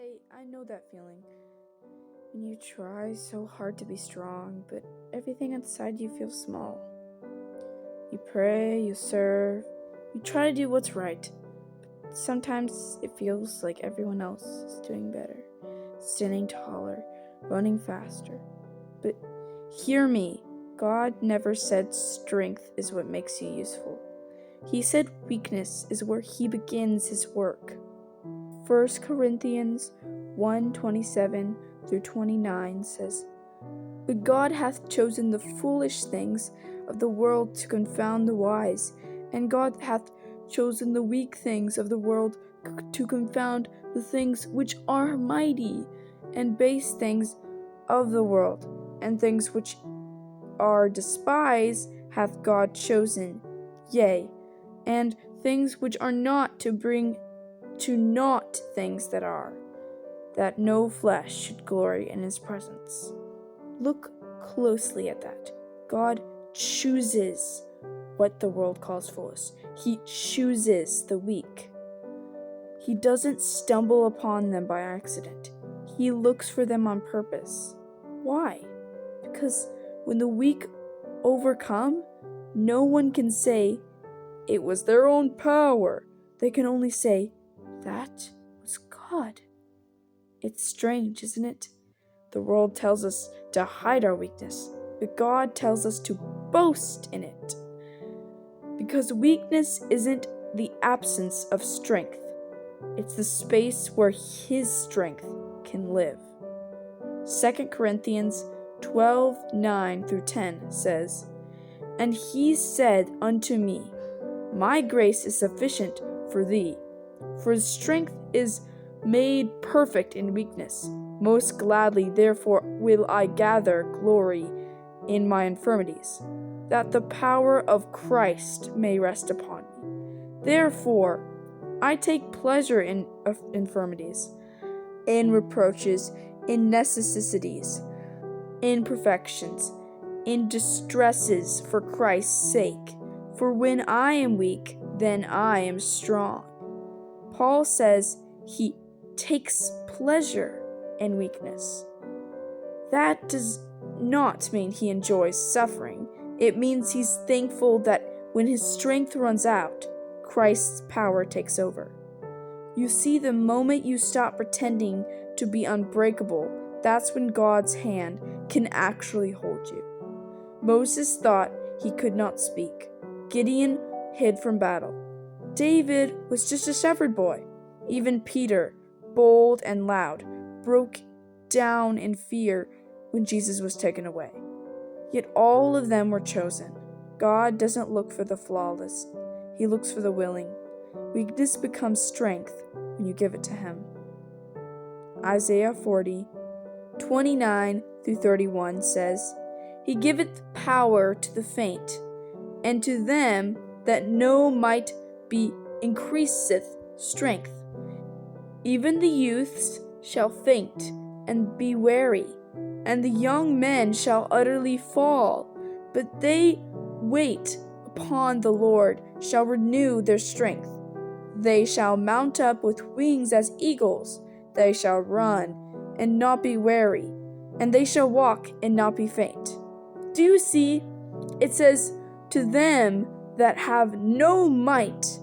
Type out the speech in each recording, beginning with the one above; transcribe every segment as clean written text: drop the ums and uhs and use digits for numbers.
Hey, I know that feeling. When you try so hard to be strong, but everything inside you feels small. You pray, you serve, you try to do what's right. But sometimes it feels like everyone else is doing better, standing taller, running faster. But hear me, God never said strength is what makes you useful. He said weakness is where He begins His work. 1 Corinthians 1:27 through 29 says, "But God hath chosen the foolish things of the world to confound the wise, and God hath chosen the weak things of the world to confound the things which are mighty, and base things of the world, and things which are despised hath God chosen, yea, and things which are not, to bring to naught things that are, that no flesh should glory in His presence." Look closely at that. God chooses what the world calls foolish. He chooses the weak. He doesn't stumble upon them by accident. He looks for them on purpose. Why? Because when the weak overcome, no one can say, "It was their own power." They can only say, "That was God." It's strange, isn't it? The world tells us to hide our weakness, but God tells us to boast in it. Because weakness isn't the absence of strength, it's the space where His strength can live. 2 Corinthians 12:9 through 10 says, "And He said unto me, My grace is sufficient for thee, for His strength is made perfect in weakness. Most gladly, therefore, will I gather glory in my infirmities, that the power of Christ may rest upon me. Therefore, I take pleasure in infirmities, in reproaches, in necessities, in perfections, in distresses for Christ's sake. For when I am weak, then I am strong." Paul says he takes pleasure in weakness. That does not mean he enjoys suffering. It means he's thankful that when his strength runs out, Christ's power takes over. You see, the moment you stop pretending to be unbreakable, that's when God's hand can actually hold you. Moses thought he could not speak. Gideon hid from battle. David was just a shepherd boy. Even Peter, bold and loud, broke down in fear when Jesus was taken away. Yet all of them were chosen. God doesn't look for the flawless. He looks for the willing. Weakness becomes strength when you give it to Him. Isaiah 40:29 through 31 says, "He giveth power to the faint, and to them that no might be increaseth strength. Even the youths shall faint and be weary, and the young men shall utterly fall. But they wait upon the Lord shall renew their strength. They shall mount up with wings as eagles. They shall run and not be weary, and they shall walk and not be faint." Do you see? It says, "To them that have no might."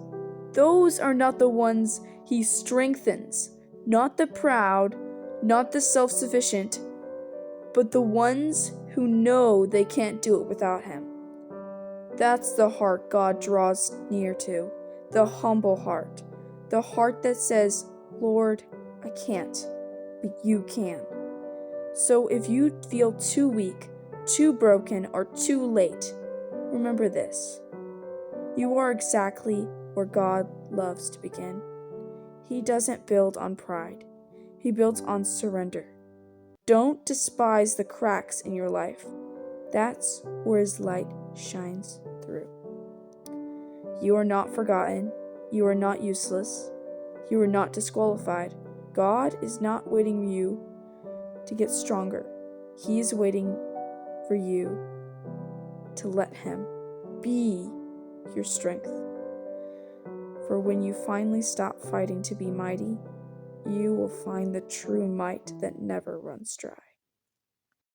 Those are not the ones He strengthens, not the proud, not the self-sufficient, but the ones who know they can't do it without Him. That's the heart God draws near to, the humble heart, the heart that says, "Lord, I can't, but You can." So if you feel too weak, too broken, or too late, remember this: you are exactly where God loves to begin. He doesn't build on pride. He builds on surrender. Don't despise the cracks in your life. That's where His light shines through. You are not forgotten. You are not useless. You are not disqualified. God is not waiting for you to get stronger. He is waiting for you to let Him be your strength. For when you finally stop fighting to be mighty, you will find the true might that never runs dry.